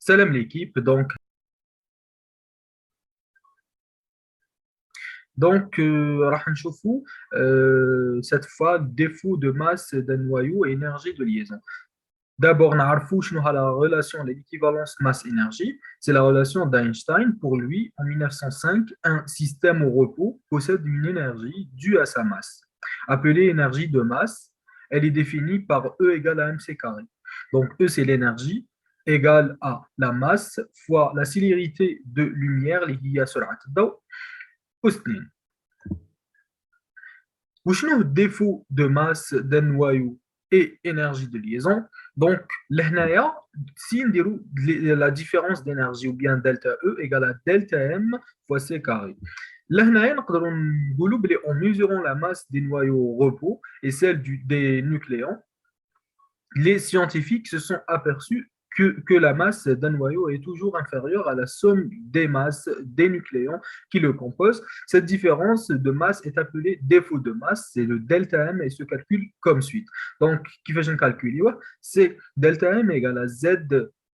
Salam l'équipe. راح نشوفوا cette fois défaut de masse d'un noyau et énergie de liaison. D'abord, نعرفوا شنو هي la relation, l'équivalence masse-énergie. C'est la relation d'Einstein. Pour lui, en 1905, un système au repos possède une énergie due à sa masse. Appelée énergie de masse, elle est définie par E égale à mc carré. Donc, E, c'est l'énergie égale à la masse fois la célérité de lumière, اللي هي سرعة الضوء أس 2. وشنو الديفو دو ماس d'un noyau et énergie de liaison. Donc, لهنايا si نديرو la différence d'énergie ou bien delta E égale à delta M fois C carré. لهنايا نقدروا نقولوا بلي en mesurant la masse des noyaux au repos et celle des nucléons, les scientifiques se sont aperçus que la masse d'un noyau est toujours inférieure à la somme des masses des nucléons qui le composent. Cette différence de masse est appelée défaut de masse, c'est le delta M et se calcule comme suite. Donc, qui fait un calcul, c'est delta M égale à Z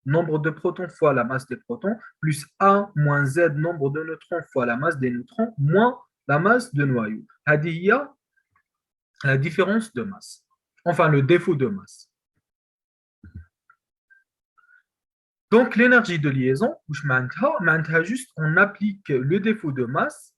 nombre de protons fois la masse des protons, plus A moins Z nombre de neutrons fois la masse des neutrons, moins la masse de noyau. Il y a la différence de masse, enfin le défaut de masse. Donc, l'énergie de liaison, juste on applique le défaut de masse,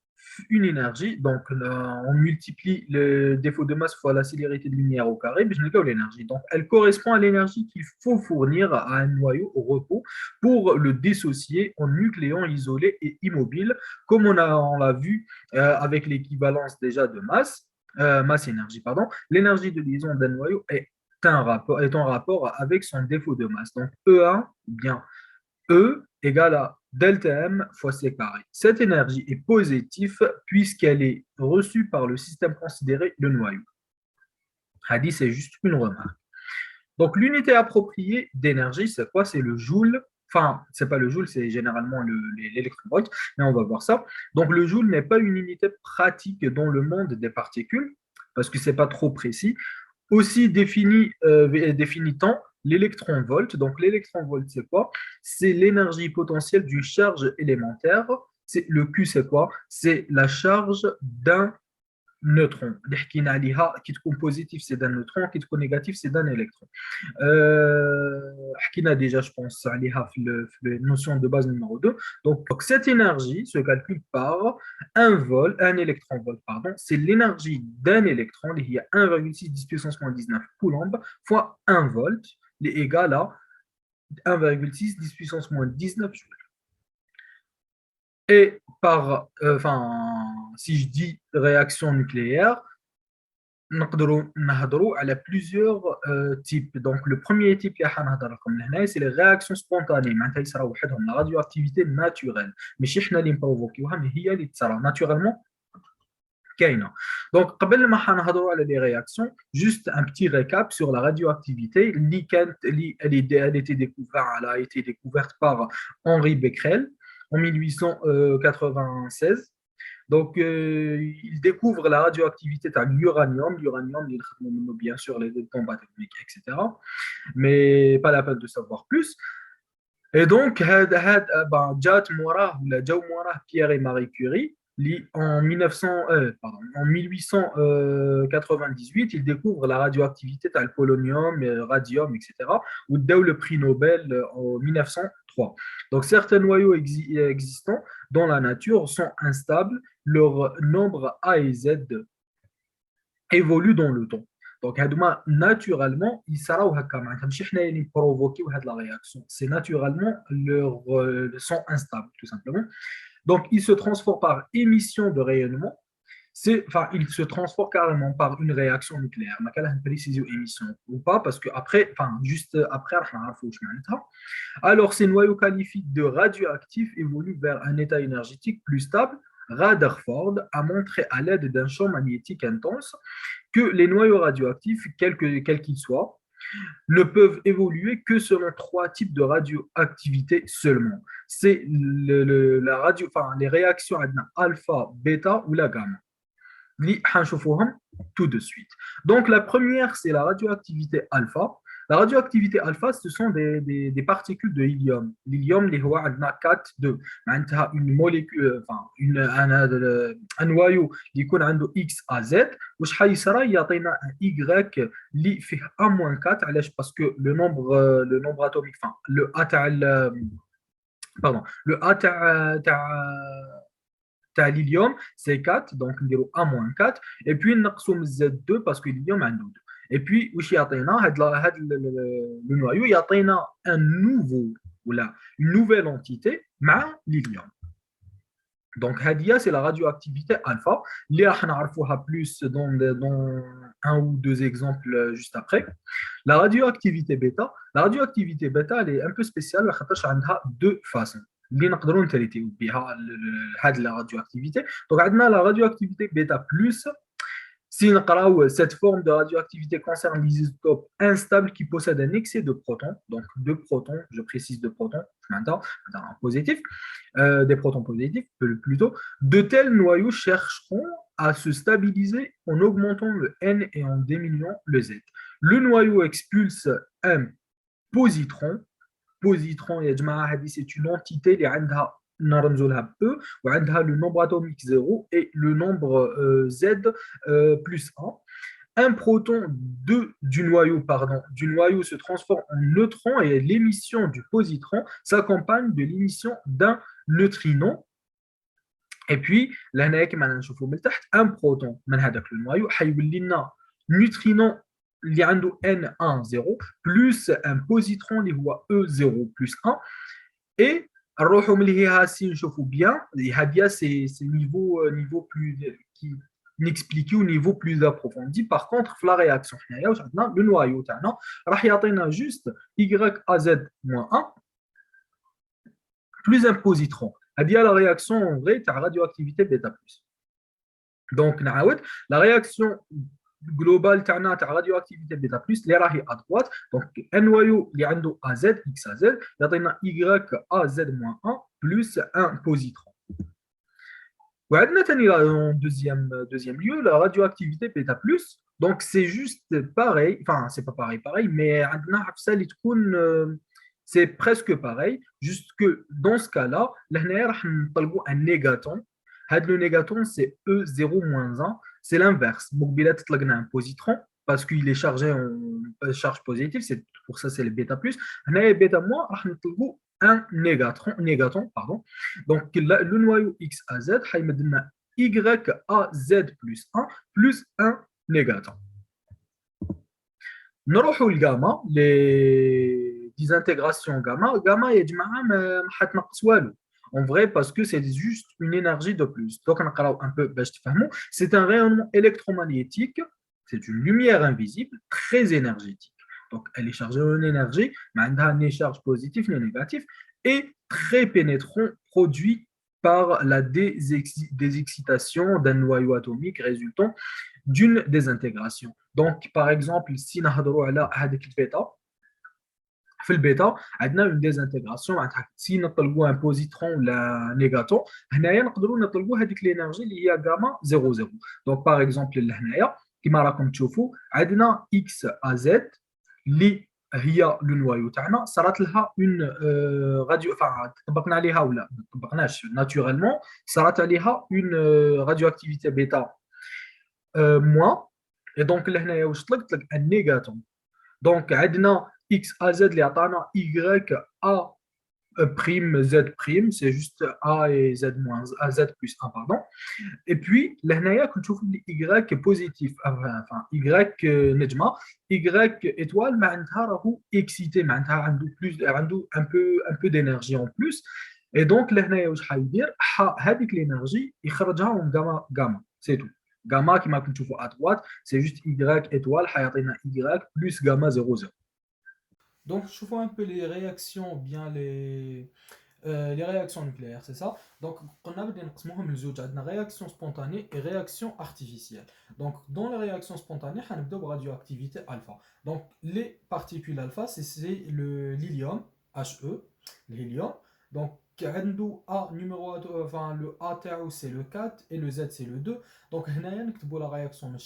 une énergie, donc on multiplie le défaut de masse fois la célérité de lumière au carré, puis je n'ai l'énergie. Donc, elle correspond à l'énergie qu'il faut fournir à un noyau au repos pour le dissocier en nucléons isolés et immobiles, comme on l'a vu avec l'équivalence déjà de masse, masse-énergie, pardon. L'énergie de liaison d'un noyau est en rapport avec son défaut de masse. Donc, E1, bien E égale à delta M fois C carré. Cette énergie est positive puisqu'elle est reçue par le système considéré le noyau. Hadi, c'est juste une remarque. Donc, l'unité appropriée d'énergie, c'est quoi? C'est le joule. Enfin, c'est pas le joule, c'est généralement l'électronvolt, mais on va voir ça. Donc, le joule n'est pas une unité pratique dans le monde des particules, parce que c'est pas trop précis. Aussi définit-on l'électron-volt. Donc, l'électron-volt, c'est quoi? C'est l'énergie potentielle d'une charge élémentaire. Le Q, c'est quoi? C'est la charge d'un neutron. اللي حكينا عليها كي تكون positif c'est d'un neutron, qui تكون négatif c'est d'un électron. حكينا déjà je pense عليها في la notion de base numéro 2. Donc cette énergie se calcule par un électron-volt pardon, c'est l'énergie d'un électron اللي هي 1,6 10 puissance moins 19 coulomb fois 1 volt est égal à 1,6 10 puissance moins 19 joules. Et si je dis réaction nucléaire, نقدروا نهضروا على plusieurs types. Donc le premier type اللي حنهضر لكم لهنا c'est les réactions spontanées معناتها يصراو وحدهم la radioactivité naturelle ماشي حنا اللي نبروفوكيوها mais هي اللي تصرى naturellement كاينه. Donc قبل ما حنهضروا على les réactions, juste un petit récap sur la radioactivité اللي كانت elle a été découverte par Henri Becquerel en 1896. Donc, il découvre la radioactivité de l'uranium. L'uranium, il est bien sûr les bombes atomiques, etc. Mais pas la peine de savoir plus. Et donc, Jat Morah, ou la Joe Morah, Pierre et Marie Curie, en 1898, ils découvrent la radioactivité de polonium, radium, etc. Ou le prix Nobel en 1903. Donc, certains noyaux existants dans la nature sont instables. Leur nombre A et Z évolue dans le temps. Donc, naturellement, ils sont provoquer la réaction. C'est naturellement leur sont instables, tout simplement. Donc, ils se transforment par émission de rayonnement. Ils se transforment carrément par une réaction nucléaire. ما كان préciser émission ou pas, parce que après, juste après, alors ces noyaux qualifiés de radioactifs évoluent vers un état énergétique plus stable. Rutherford a montré à l'aide d'un champ magnétique intense que les noyaux radioactifs, quels qu'ils soient, ne peuvent évoluer que selon trois types de radioactivité seulement. C'est les réactions alpha, bêta ou la gamma. Tout de suite. Donc la première, c'est la radioactivité alpha. La radioactivité alpha, ce sont des particules de hélium. L'hélium, اللي هو عندنا 4 2 معناتها une molécule, enfin un noyau اللي يكون عنده X à Z واش حيصرى يعطينا un Y اللي فيه A-4 علاش باسكو le nombre atomique, enfin le A تاع pardon, le A تاع l'hélium c'est 4 donc نديرو A-4 et puis نقصوا من Z2 parce que l'hélium عنده 2 et puis واش يعطينا هاد le noyau يعطينا un nouveau ou là une nouvelle entité مع l'hélium. Donc, Hadia, c'est la radioactivité alpha. Là, on va plus dans un ou deux exemples juste après. La radioactivité bêta, elle est un peu spéciale parce qu'elle a deux façons. اللي نقدروا نتريتيو بها هذه la radioactivité. Donc, on a la radioactivité bêta plus. Si cette forme de radioactivité concerne les isotopes instables qui possèdent un excès de protons, donc de protons, je précise de protons, maintenant, positif, des protons positifs plutôt, de tels noyaux chercheront à se stabiliser en augmentant le N et en diminuant le Z. Le noyau expulse un positron. Positron, c'est une entité qui a نرمزولها E وعندها le nombre atomique 0 et le nombre Z plus 1. Un proton du noyau se transforme en neutron et l'émission du positron s'accompagne de l'émission d'un neutrino. Et puis, un proton من هذاك le noyau حيولي لنا neutrino اللي عنده N1 0 plus un positron اللي هو E0 plus 1 et نروحوا ملي سي نشوفوا بيان هاديا سي niveau plus qui نexpliquer au niveau plus approfondi. Par contre, في la réaction حنايا واش عندنا le noyau تاعنا راح يعطينا juste YAZ-1 plus un positron. هذه la réaction en vrai تاع radioactivité bêta plus. Donc نعاود la réaction globale تاعنا تاع radioactivité bêta plus اللي راهي à droite. Donc un noyau اللي عنده AZ X à Z يعطينا YAZ-1 plus un positron. En deuxième lieu, la radioactivité bêta plus. Donc, c'est juste pareil. Enfin, c'est pas pareil, mais c'est presque pareil. Juste que dans ce cas-là, un négaton. Le négaton, c'est E0-1. C'est l'inverse. Donc, il a un positron parce qu'il est chargé en charge positive. C'est pour ça, c'est le bêta plus. Bêta moins, un négaton, pardon. Donc, le noyau X à Z, Y à Z plus 1 plus un négaton. Nous avons le gamma, les désintégrations gamma. Gamma, en vrai, parce que c'est juste une énergie de plus. Donc, on a un peu, c'est un rayonnement électromagnétique, c'est une lumière invisible, très énergétique. Donc, elle est chargée en énergie, mais elle a une charge positive ni négative, et très pénétrant, produit par la désexcitation d'un noyau atomique résultant d'une désintégration. Donc, par exemple, si nous avons في البيتا عندنا une désintégration معناتها سي نطلقوا un positron ولا نيجاتون هنايا نقدروا نطلقوا هذيك الانرجي اللي هي غاما 00. دونك باغ اكزومبل لهنايا كما راكم تشوفوا عندنا اكس ا زد اللي هي لو نوايو تاعنا صارت لها اون راديو طبقنا عليها ولا ما طبقناش ناتورالمون صارت عليها اون راديو اكتيفيتي بيتا موان اي دونك لهنايا واش طلق ان نيجاتون. دونك عندنا X à Z اللي عطانا Y A prime Z prime, c'est juste A et Z moins A Z plus 1 pardon. Et puis لهنايا كنشوفوا Y positif, enfin Y نجمة Y étoile معناتها راهو excité معناتها عنده plus عنده un peu d'énergie en plus. Et donc لهنايا واش حيدير هذيك l'énergie يخرجها en gamma c'est tout. Gamma qui m'a كنشوفوا à droite c'est juste Y étoile حيعطينا Y plus gamma 00. Donc, je vois un peu les réactions, bien les réactions nucléaires, c'est ça. Donc, on a des réactions spontanées et réactions artificielles. Donc, dans les réactions spontanées, on a une radioactivité alpha. Donc, les particules alpha, c'est l'hélium, He, l'hélium. Donc, A numéro, enfin, le A c'est le 4 et le Z c'est le 2. Donc, on a la réaction de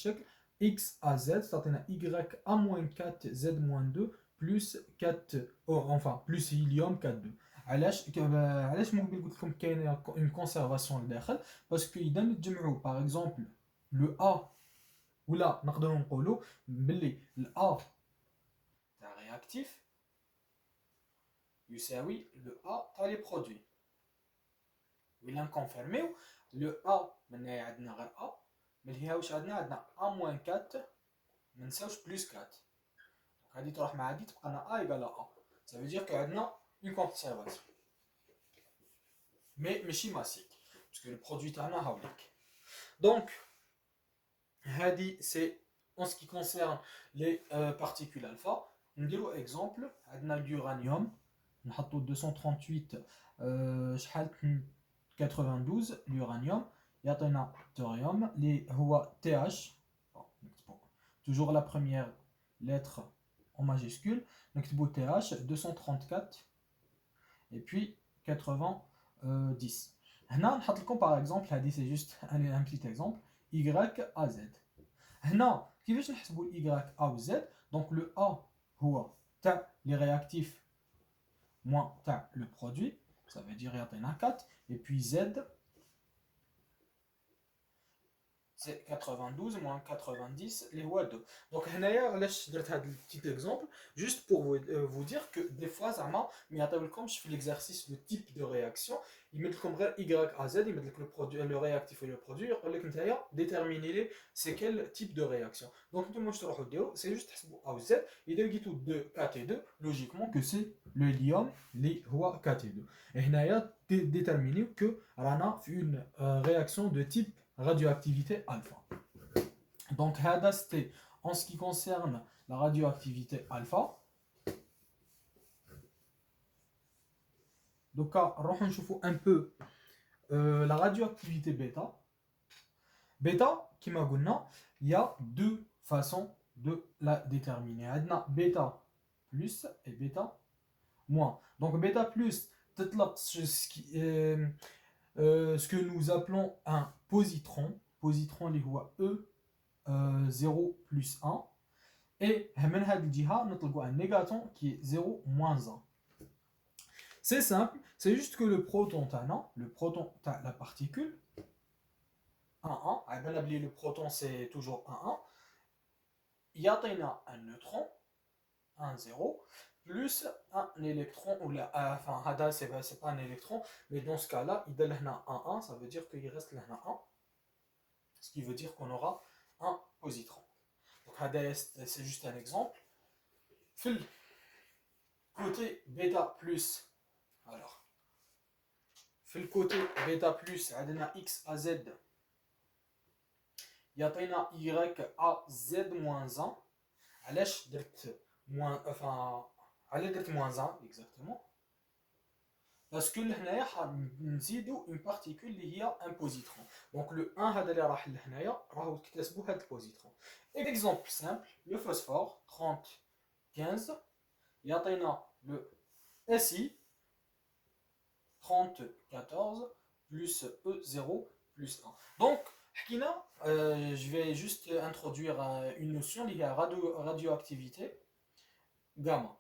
X à Z, c'est-à-dire Y A-4, Z-2 plus 4 enfin plus hélium 4 2. علاش ممكن قلت لكم كاينه une conservation لداخل باسكو اذا نتجمعوا باغ اكزومبل لو ا ولا نقدروا نقولوا باللي الA تاع réactif يساوي لو A تاع لي برودوي ولا نكونفيرميو لو A من هنا عندنا غير A من هنا واش عندنا A موان 4 ما نساوش بلس 4 هادي تروح مع هادي تبقى لنا A ايكال A ça veut dire que عندنا une conservation mais ماشي ماسيك parce que le produit تاعنا هاوليك donc هادي c'est en ce qui concerne les particules alpha. نديرو exemple عندنا l'uranium نحطو 238 شحال 92 l'uranium يعطينا thorium اللي هو TH toujours la première lettre en majuscule نكتبو TH 234 et puis 90 هنا نحط لكم par exemple هذه c'est juste un petit exemple YAZ هنا كيفاش نحسبوا Y A ou Z donc le A هو تاع les réactifs moins تاع le produit ça veut dire يعطينا 4 et puis Z c'est 92 moins 90 les هو 2 donc هنايا علاش درت هذا petit exemple juste pour vous dire que des fois زعما ما يعطيولكمش في l'exercice le type de réaction يمد لكم غير Y A Z يمد لك le produit le réactif et le produit يقول لك نتايا déterminer c'est quel type de réaction donc نتوما واش تروحوا ديروا c'est juste تحسبوا A ou Z اذا لقيتوا 2 4 et 2 logiquement que c'est le hélium اللي هو 4 et 2 et هنايا déterminer que رانا في une réaction de type radioactivité alpha. Donc, c'était en ce qui concerne la radioactivité alpha. Donc, on va un peu la radioactivité bêta. Bêta, qui m'a dit, il y a deux façons de la déterminer. Il y a bêta plus et bêta moins. Donc, bêta plus, ce que nous appelons un positron. Positron, il y a E 0 plus 1. Et nous un négaton qui est 0 moins 1. C'est simple, c'est juste que le proton, le proton, la particule, 1, 1. Le proton, c'est toujours 1, 1. Il y a un neutron, 1, 0. Plus un électron, ou enfin, c'est pas un électron, mais dans ce cas-là, il donne un 1, ça veut dire qu'il reste là un 1, ce qui veut dire qu'on aura un positron. Donc, c'est juste un exemple. Fil côté bêta plus, alors, fil côté bêta plus, on a X à Z, il y a Y à Z moins 1, à l'âge moins, enfin, على درت moins 1 exactement باسكو لهنايا نزيدو une particule اللي هي un positron donc le 1 هذا اللي راح لهنايا راهو تكتسبوا هذا البوزيترون exemple simple le phosphore 30 15 يعطينا le Si 30 14 plus E0 plus 1 donc حكينا je vais juste introduire une notion اللي هي radioactivité gamma.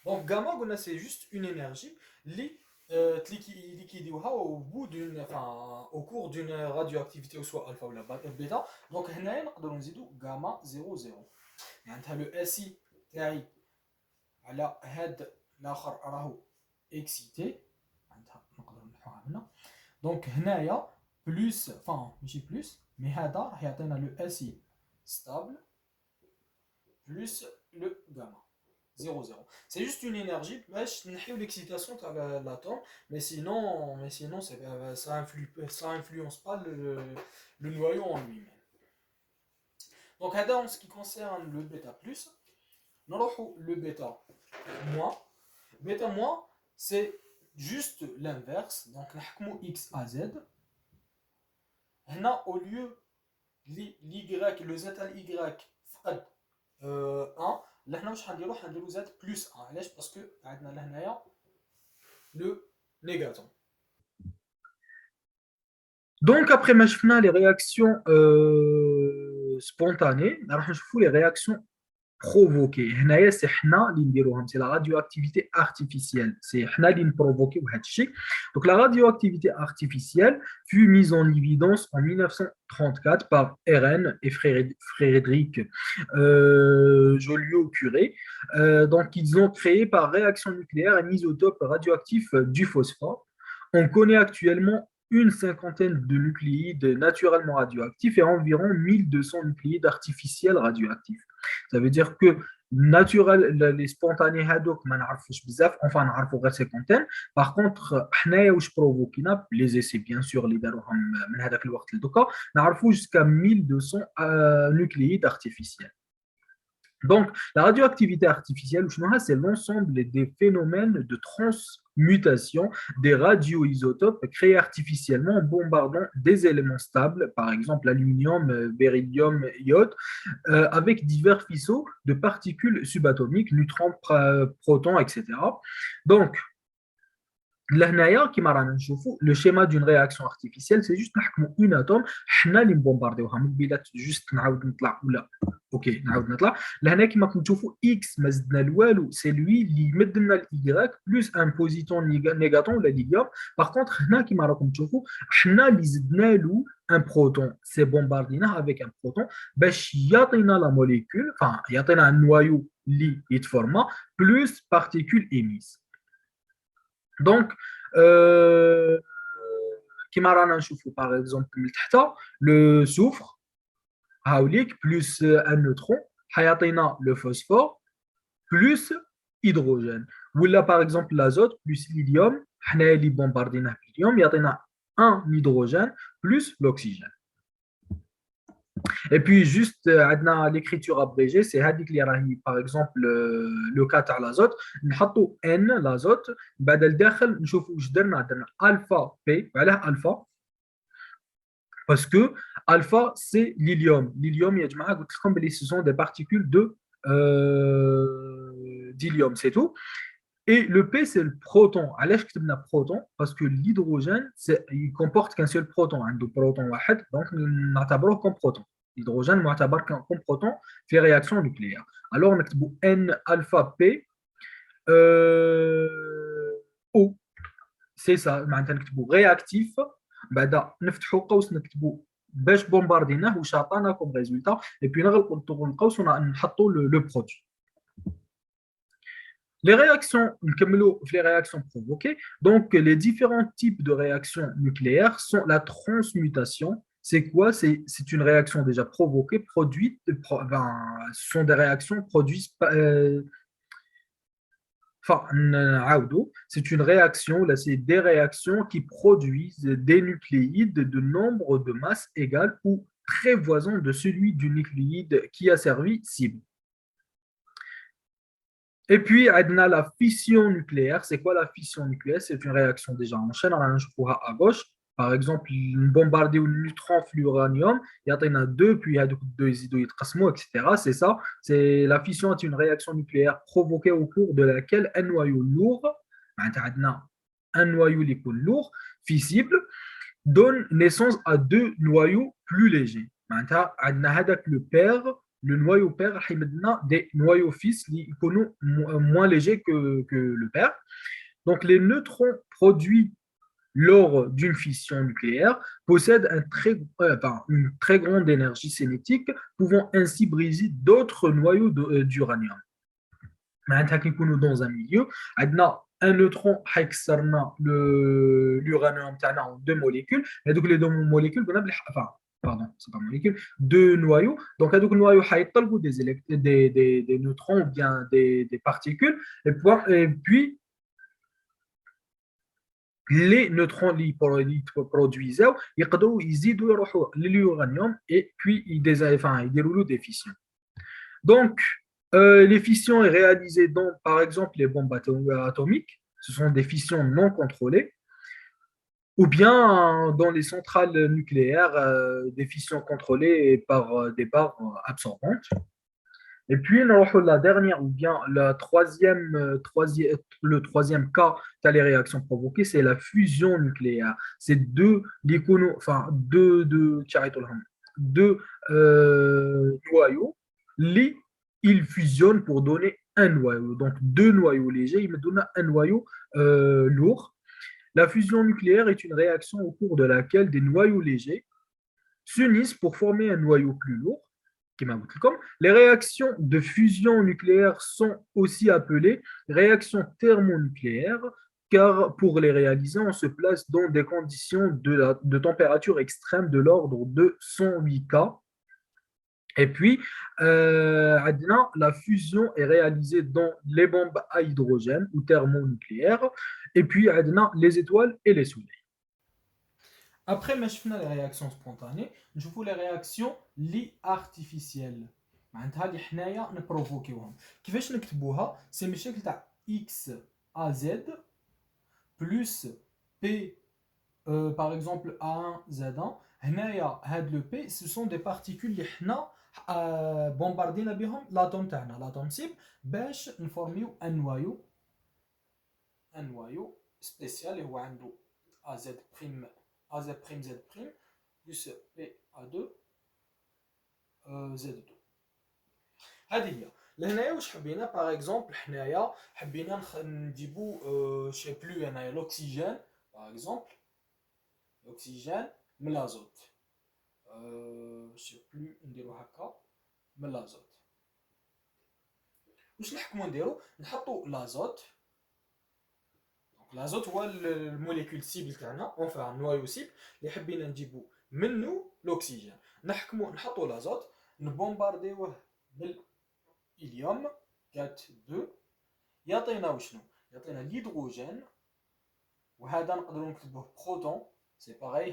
Donc gamma, c'est juste une énergie au bout d'une, enfin, au cours d'une radioactivité, ou soit alpha ou la bêta. Donc on a gamma 0 0. يعني le SI تاعي على هاد الاخر راهو excité. نقدروا نلوحوها هنا. Donc هنايا plus, enfin ماشي plus, mais هذا راح يعطينا le SI stable plus le gamma. 0, 0. C'est juste une énergie, l'excitation de l'atome, mais sinon ça influence pas le noyau en lui-même. Donc, en ce qui concerne le bêta plus, le bêta moins. Bêta moins, c'est juste l'inverse. Donc, X à Z. Au lieu l'Y, le Z à l'Y, 1. Là, nous allons Z plus 1. Parce que nous avons le négaton. Donc, après les réactions spontanées, nous allons les réactions provoquer. هنايا c'est حنا اللي نديروهم, c'est la radioactivité artificielle. C'est حنا اللي نبروفوكيو هذا الشيء. Donc la radioactivité artificielle fut mise en évidence en 1934 par Eren et Frédéric Joliot-Curie. Donc ils ont créé par réaction nucléaire un isotope radioactif du phosphore. On connaît actuellement une cinquantaine de nucléides naturellement radioactifs et environ 1200 nucléides artificiels radioactifs. Ça veut dire que naturel, les spontanés هذوك ما نعرفوش بزاف, enfin نعرفوا غير cinquantaine. Par contre, حنايا واش بروفوكينا les essais bien sûr اللي داروهم من هذاك الوقت لدوكا نعرفوا jusqu'à 1200 nucléides artificiels. Donc, la radioactivité artificielle, c'est l'ensemble des phénomènes de transmutation des radioisotopes créés artificiellement en bombardant des éléments stables, par exemple l'aluminium, barium, iode, avec divers faisceaux de particules subatomiques, neutrons, protons, etc. Donc, لهنايا كيما رانا نشوفوا لو شيما دون رياكسيون ارتيفيسيال سي جوست نحكموا اون اتوم حنا اللي نبومبارديوها من بيلات جوست نعاود نطلع ولا اوكي نعاود نطلع لهنا كيما راكم تشوفوا اكس ما زدنا لوالو سي لوي اللي يمد لنا الايغريك بلس ان بوزيتون نيجاتون ولا ليليوم. باغ كونطخ هنا كيما راكم تشوفوا حنا اللي زدنا له ان بروتون سي بومبارديناه افيك ان بروتون باش يعطينا لا موليكول يعطينا ان نوايو اللي يتفورما بلس بارتيكول ايميس. Donc, كما رانا نشوفوا par exemple من تحت le soufre هاوليك plus un neutron حيعطينا le phosphore plus hydrogène. ولا par exemple l'azote plus l'hélium حنايا اللي بومبارديناه بالهيليوم يعطينا un hydrogène plus l'oxygène. Et puis, juste, l'écriture abrégée, c'est هذيك اللي راهي, par exemple, le cas تاع l'azote, نحطوا N l'azote, بعد الداخل نشوفوا واش درنا alpha P, علاه alpha, parce que alpha c'est l'hélium. L'hélium, يا جماعة قلت لكم بلي ce sont des particules de d'hélium, c'est tout. Et le P, c'est le proton. علاش كتبنا proton? Parce que l'hydrogène, il comporte qu'un seul proton. عنده proton واحد, donc نعتبروه comme proton. L'hydrogène معتبر comme proton في réaction nucléaire. Alors, نكتبوا N alpha P O. C'est ça. معناتها نكتبوا réactif. بعدا نفتحوا قوس نكتبوا باش بومبارديناه واش عطانا comme résultat. Et puis نغلقوا القوس ونحطوا le produit. Les réactions, les réactions provoquées, donc les différents types de réactions nucléaires sont la transmutation. C'est quoi? C'est une réaction déjà provoquée, produite, ce sont des réactions produites, c'est une réaction, là c'est des réactions qui produisent des nucléides de nombre de masses égales ou très voisin de celui du nucléide qui a servi cible. Et puis, on a la fission nucléaire. C'est quoi la fission nucléaire? C'est une réaction déjà en chaîne. On a à gauche. Par exemple, une bombarder un neutron fluoranium, il y en a deux, puis il y a deux isotopismes, etc. C'est ça. C'est la fission est une réaction nucléaire provoquée au cours de laquelle un noyau lourd, un noyau lourd, fissible, donne naissance à deux noyaux plus légers. Le père, le noyau père a des noyaux fils qui sont moins légers que le père. Donc, les neutrons produits lors d'une fission nucléaire possèdent une très grande énergie cinétique, pouvant ainsi briser d'autres noyaux d'uranium. Dans un milieu, un neutron هيكسرنا l'uranium en deux molécules, et donc les deux molécules, pardon, c'est pas molécule, deux noyaux. Donc, les noyaux ont des neutrons ou bien des particules. Et puis les neutrons qui produisent, ils peuvent l'uranium et puis ils déroulent des fissions. Donc, les fissions sont réalisées dans, par exemple, les bombes atomiques. Ce sont des fissions non contrôlées. Ou bien dans les centrales nucléaires, des fissions contrôlées par des barres absorbantes. Et puis, la dernière, ou bien le troisième cas de les réactions provoquées, c'est la fusion nucléaire. C'est deux noyaux il fusionne pour donner un noyau. Donc, deux noyaux légers, il me donne un noyau lourd. La fusion nucléaire est une réaction au cours de laquelle des noyaux légers s'unissent pour former un noyau plus lourd. Les réactions de fusion nucléaire sont aussi appelées réactions thermonucléaires, car pour les réaliser, on se place dans des conditions de température extrême de l'ordre de 108 K. Et puis, la fusion est réalisée dans les bombes à hydrogène ou thermonucléaires, et puis les étoiles et les soleils. Après, ما شفنا les réactions spontanées, نشوفوا les réactions li artificielles. معناتها اللي حنايا نبروفوكيوهم. كيفاش نكتبوها؟ سي من الشكل تاع x à z plus p par exemple A1 Z1. هنايا هاد le p ce sont des particules اللي حنا bombardينا بهم l'atome تاعنا l'atome cible باش نفورميو un noyau spécial اللي هو عنده AZ prime AZ prime Z prime plus PA2 Z2. هذه هي. لهنايا واش حبينا باغ اكزومبل حنايا حبينا نجيبو شي بلو هنايا لوكسيجين باغ اكزومبل l'oxygène من l'azote je sais plus نديرو هكا من l'azote واش نحكمو نديرو نحطو l'azote دونك l'azote هو الموليكول سيبل تاعنا اونفا نوايو سيبل اللي حبينا نجيبو منو l'oxygène نحطو l'azote نبومبارديوه بالهيليوم 4 2 يعطينا وشنو يعطينا الهيدروجين وهذا نقدروا نكتبوه بروتون c'est pareil,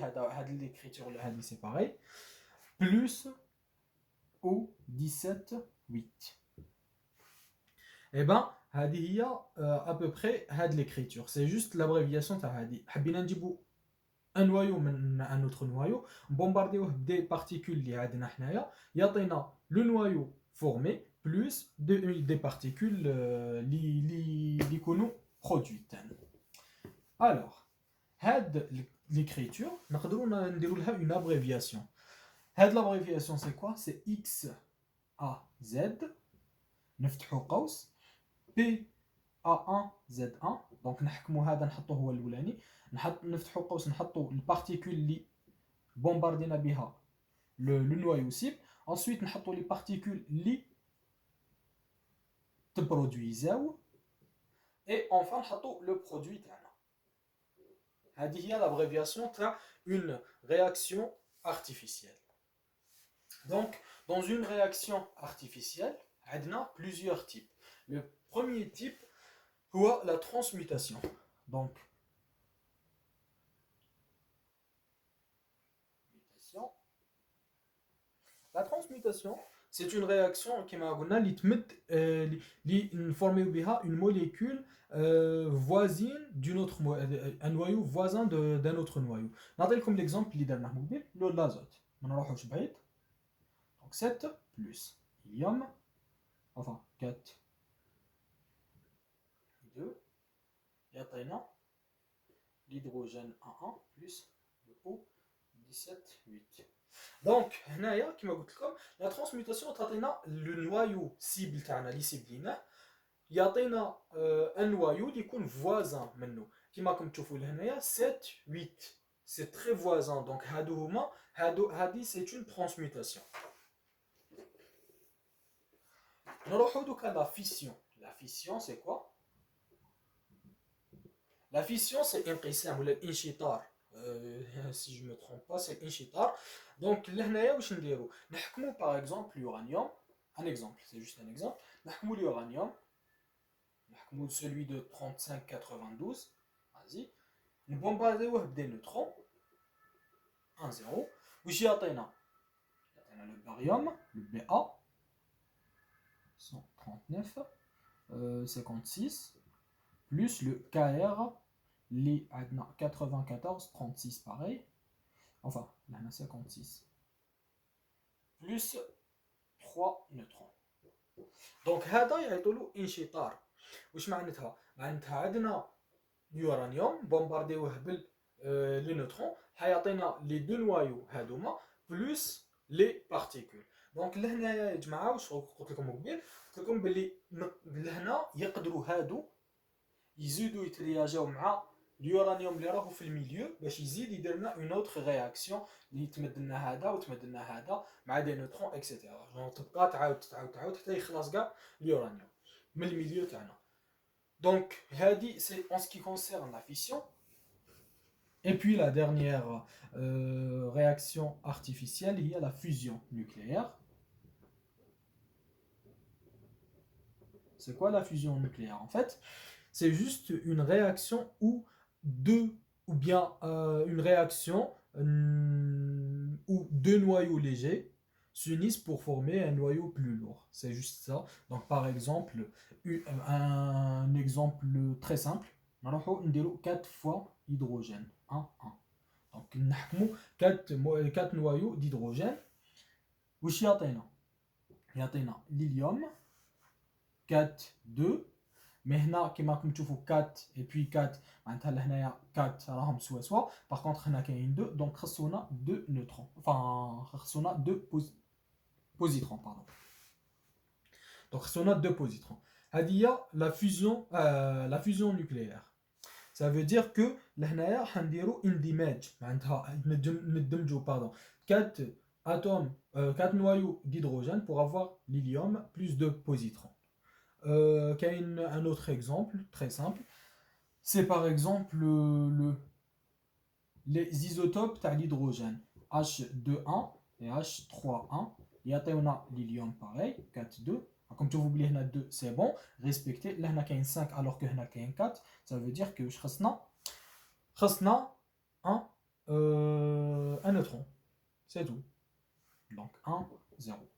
l'écriture c'est pareil, plus ou 17 8. Et ben, هذه هي à peu près l'écriture. C'est juste l'abréviation تاع هذه. حبينا نجيبو un noyau من un autre noyau, bombardéوه des particules اللي عندنا حنايا, يعطينا le noyau formé plus des particules اللي يكونوا produites. Alors, l'écriture, nous avons une abréviation. L'abréviation, c'est quoi? C'est X, A, Z, نفتحو قوس, P, A1, Z1. Donc, نحكمو هذا نحطوه هو الأولاني. نفتحو قوس نحطو البارتيكول اللي بومباردينا بها le noyau cible. Ensuite, نحطو les particules اللي تبرودويزاو. Et enfin, نحطو le produit تاعنا. هذه هي l'abréviation d'une réaction artificielle. Donc, dans une réaction artificielle, on a plusieurs types. Le premier type, c'est la transmutation. Donc, la transmutation, c'est une réaction qui m'a formé une molécule voisine d'une autre un noyau voisin d'un autre noyau. نعطيكم l'exemple اللي درناه مقبل l'azote. ما نروحوش بعيد. Donc 7 plus hélium, enfin 4 2 يعطينا l'hydrogène 1 plus le O 17 8. Donc, هنايا كما قلت لكم la transmutation تعطينا le noyau cible تاعنا اللي سيبليناه يعطينا un noyau اللي يكون voisin منه كما راكم تشوفوا لهنايا 7 8 c'est très voisin donc هادو هما هادي c'est une transmutation. نروحو دوكا la fission. La fission c'est quoi? La fission c'est انقسام ولا الانشطار. Si je me trompe pas c'est الانشطار. Donc لهنايا واش نديرو نحكمو par exemple l'uranium, un exemple, c'est juste un exemple. نحكمو l'uranium, نحكمو celui de 3592, vas-y, نبومبارديوه بدي نوترون 1 0 واش يعطينا le barium, le Ba 139 56 plus le Kr اللي عندنا 94 36 pareil. Enfin, là, on a 56. Plus 3 neutrons. Donc, هذا يعطولو انشطار. واش معناتها؟ معناتها عندنا اليورانيوم بومبارديوه بال لي نوترون حيعطينا لي دو نوايو هادوما بلس لي بارتيكول. دونك لهنا يا جماعه واش قلت لكم قبيل، قلت لكم باللي لهنا يقدروا هادو يزيدوا يترياجاو مع اليورانيوم اللي راهو في الميليو باش يزيد يدير لنا اون اوتر رياكسيون اللي يتمد لنا هذا وتمد لنا هذا مع دي نوترون اكسيتيرا، جون تبقى تعاود حتى يخلص كاع اليورانيوم من الميليو تاعنا. دونك هادي سي en ce qui concerne la fission. Et puis la dernière réaction artificielle, il y a la fusion nucléaire. C'est quoi la fusion nucléaire? En fait, c'est juste une réaction où deux, ou bien une réaction où deux noyaux légers s'unissent pour former un noyau plus lourd. C'est juste ça. Donc par exemple, un exemple très simple, on a 4 fois hydrogène. 1, 1. Donc on a 4 noyaux d'hydrogène. وش يعطينا؟ يعطينا l'hélium 4 2. Mais هنا كما راكم تشوفوا 4 et puis 4 معناتها لهنايا 4 راهم سوا. Par contre هنا كاين 2 donc خصونا 2 neutrons. Enfin خصونا 2 positrons pardon. Donc خصونا 2 positrons. هذه هي la fusion nucléaire. Ça veut dire que لهنايا حنديروا اندماج معناتها ندمجوا pardon 4 atomes 4 noyaux d'hydrogène pour avoir l'hélium plus 2 positrons. Un autre exemple très simple, c'est par exemple les isotopes de l'hydrogène H2,1 et H3,1. Il y a l'hélium pareil, 4,2. Comme tu vous oubliez, 2 c'est bon. Respectez, là il y a 5 alors que là il y a 4. Ça veut dire que je un neutron. C'est tout. Donc 1, 0.